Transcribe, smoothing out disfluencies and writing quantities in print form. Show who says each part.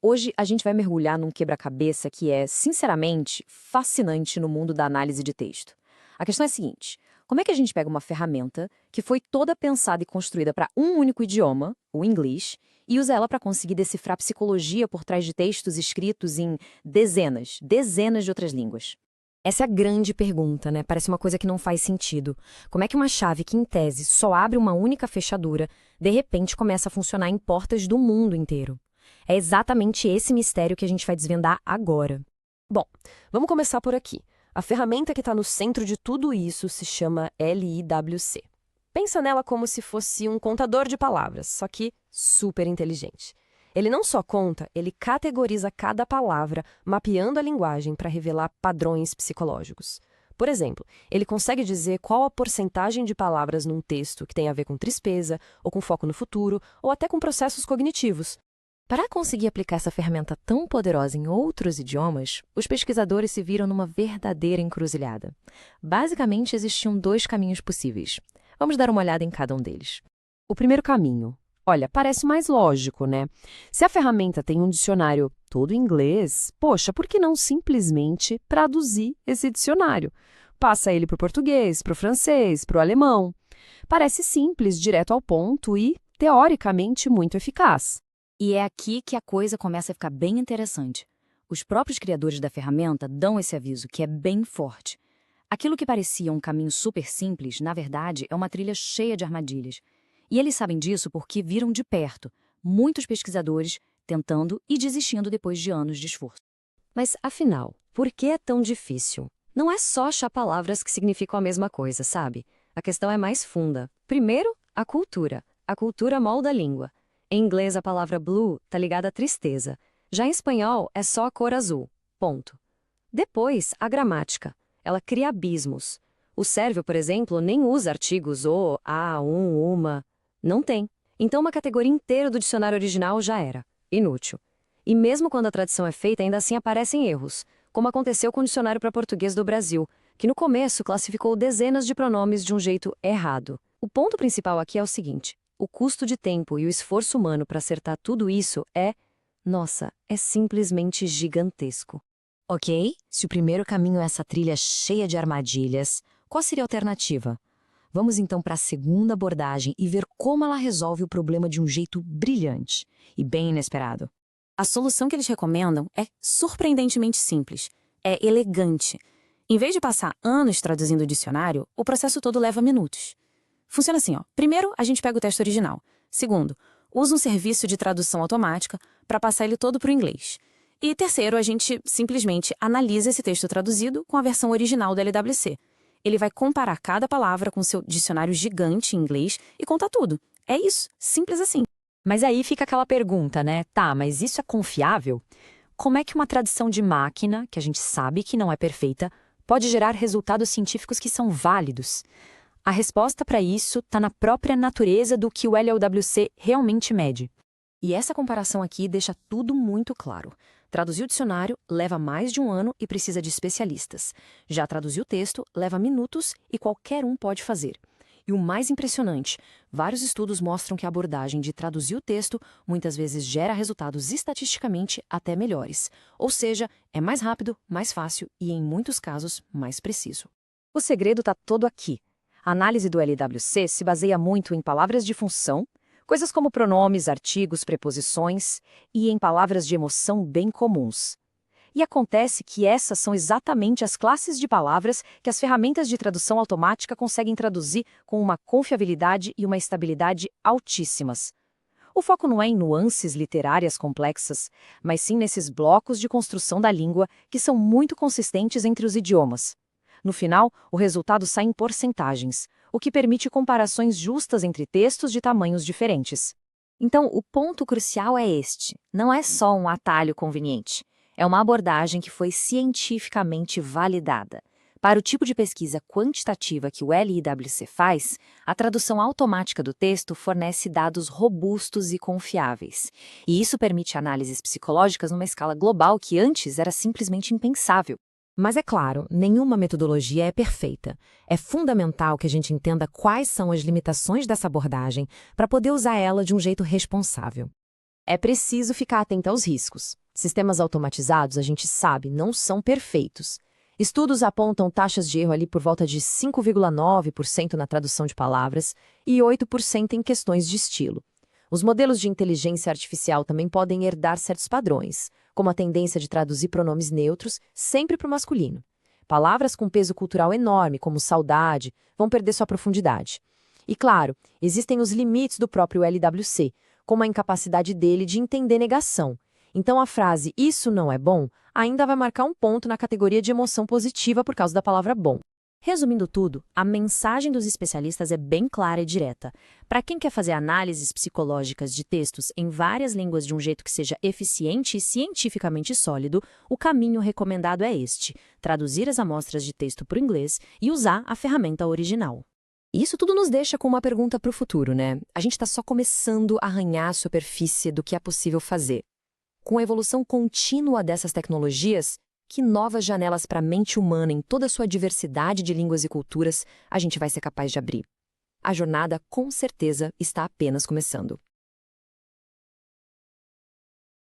Speaker 1: Hoje a gente vai mergulhar num quebra-cabeça que é, sinceramente, fascinante no mundo da análise de texto. A questão é a seguinte: como é que a gente pega uma ferramenta que foi toda pensada e construída para um único idioma, o inglês, e usa ela para conseguir decifrar psicologia por trás de textos escritos em dezenas de outras línguas?
Speaker 2: Essa é a grande pergunta, né? Parece uma coisa que não faz sentido. Como é que uma chave que, em tese, só abre uma única fechadura, de repente começa a funcionar em portas do mundo inteiro? É exatamente esse mistério que a gente vai desvendar agora.
Speaker 3: Bom, vamos começar por aqui. A ferramenta que está no centro de tudo isso se chama LIWC. Pensa nela como se fosse um contador de palavras, só que super inteligente. Ele não só conta, ele categoriza cada palavra, mapeando a linguagem para revelar padrões psicológicos. Por exemplo, ele consegue dizer qual a porcentagem de palavras num texto que tem a ver com tristeza, ou com foco no futuro, ou até com processos cognitivos.
Speaker 2: Para conseguir aplicar essa ferramenta tão poderosa em outros idiomas, os pesquisadores se viram numa verdadeira encruzilhada. Basicamente, existiam dois caminhos possíveis. Vamos dar uma olhada em cada um deles.
Speaker 3: O primeiro caminho. Olha, parece mais lógico, né? Se a ferramenta tem um dicionário todo em inglês, poxa, por que não simplesmente traduzir esse dicionário? Passa ele para o português, para o francês, para o alemão. Parece simples, direto ao ponto e, teoricamente, muito eficaz.
Speaker 1: E é aqui que a coisa começa a ficar bem interessante. Os próprios criadores da ferramenta dão esse aviso, que é bem forte. Aquilo que parecia um caminho super simples, na verdade, é uma trilha cheia de armadilhas. E eles sabem disso porque viram de perto muitos pesquisadores tentando e desistindo depois de anos de esforço.
Speaker 2: Mas, afinal, por que é tão difícil? Não é só achar palavras que significam a mesma coisa, sabe? A questão é mais funda. Primeiro, a cultura. A cultura molda a língua. Em inglês, a palavra blue está ligada à tristeza. Já em espanhol, é só a cor azul. Ponto. Depois, a gramática. Ela cria abismos. O sérvio, por exemplo, nem usa artigos o, a, uma. Não tem. Então, uma categoria inteira do dicionário original já era. Inútil. E mesmo quando a tradução é feita, ainda assim aparecem erros, como aconteceu com o dicionário para português do Brasil, que no começo classificou dezenas de pronomes de um jeito errado. O ponto principal aqui é o seguinte: o custo de tempo e o esforço humano para acertar tudo isso é simplesmente gigantesco. Ok, se o primeiro caminho é essa trilha cheia de armadilhas, qual seria a alternativa? Vamos então para a segunda abordagem e ver como ela resolve o problema de um jeito brilhante e bem inesperado.
Speaker 1: A solução que eles recomendam é surpreendentemente simples, é elegante. Em vez de passar anos traduzindo o dicionário, o processo todo leva minutos. Funciona assim, ó. Primeiro, a gente pega o texto original. Segundo, usa um serviço de tradução automática para passar ele todo para o inglês. E terceiro, a gente simplesmente analisa esse texto traduzido com a versão original do LWC. Ele vai comparar cada palavra com seu dicionário gigante em inglês e contar tudo. É isso, simples assim.
Speaker 2: Mas aí fica aquela pergunta, né? Tá, mas isso é confiável? Como é que uma tradução de máquina, que a gente sabe que não é perfeita, pode gerar resultados científicos que são válidos? A resposta para isso está na própria natureza do que o LWC realmente mede.
Speaker 1: E essa comparação aqui deixa tudo muito claro. Traduzir o dicionário leva mais de um ano e precisa de especialistas. Já traduzir o texto leva minutos e qualquer um pode fazer. E o mais impressionante, vários estudos mostram que a abordagem de traduzir o texto muitas vezes gera resultados estatisticamente até melhores. Ou seja, é mais rápido, mais fácil e, em muitos casos, mais preciso.
Speaker 2: O segredo está todo aqui. A análise do LWC se baseia muito em palavras de função, coisas como pronomes, artigos, preposições, e em palavras de emoção bem comuns. E acontece que essas são exatamente as classes de palavras que as ferramentas de tradução automática conseguem traduzir com uma confiabilidade e uma estabilidade altíssimas. O foco não é em nuances literárias complexas, mas sim nesses blocos de construção da língua que são muito consistentes entre os idiomas. No final, o resultado sai em porcentagens, o que permite comparações justas entre textos de tamanhos diferentes.
Speaker 1: Então, o ponto crucial é este: não é só um atalho conveniente. É uma abordagem que foi cientificamente validada. Para o tipo de pesquisa quantitativa que o LIWC faz, a tradução automática do texto fornece dados robustos e confiáveis. E isso permite análises psicológicas numa escala global que antes era simplesmente impensável.
Speaker 2: Mas é claro, nenhuma metodologia é perfeita. É fundamental que a gente entenda quais são as limitações dessa abordagem para poder usar ela de um jeito responsável.
Speaker 3: É preciso ficar atento aos riscos. Sistemas automatizados, a gente sabe, não são perfeitos. Estudos apontam taxas de erro ali por volta de 5,9% na tradução de palavras e 8% em questões de estilo. Os modelos de inteligência artificial também podem herdar certos padrões, como a tendência de traduzir pronomes neutros sempre para o masculino. Palavras com peso cultural enorme, como saudade, vão perder sua profundidade. E claro, existem os limites do próprio LWC, como a incapacidade dele de entender negação. Então a frase "isso não é bom" ainda vai marcar um ponto na categoria de emoção positiva por causa da palavra bom.
Speaker 1: Resumindo tudo, a mensagem dos especialistas é bem clara e direta. Para quem quer fazer análises psicológicas de textos em várias línguas de um jeito que seja eficiente e cientificamente sólido, o caminho recomendado é este: traduzir as amostras de texto para o inglês e usar a ferramenta original.
Speaker 2: Isso tudo nos deixa com uma pergunta para o futuro, né? A gente está só começando a arranhar a superfície do que é possível fazer. Com a evolução contínua dessas tecnologias, que novas janelas para a mente humana em toda a sua diversidade de línguas e culturas a gente vai ser capaz de abrir? A jornada, com certeza, está apenas começando.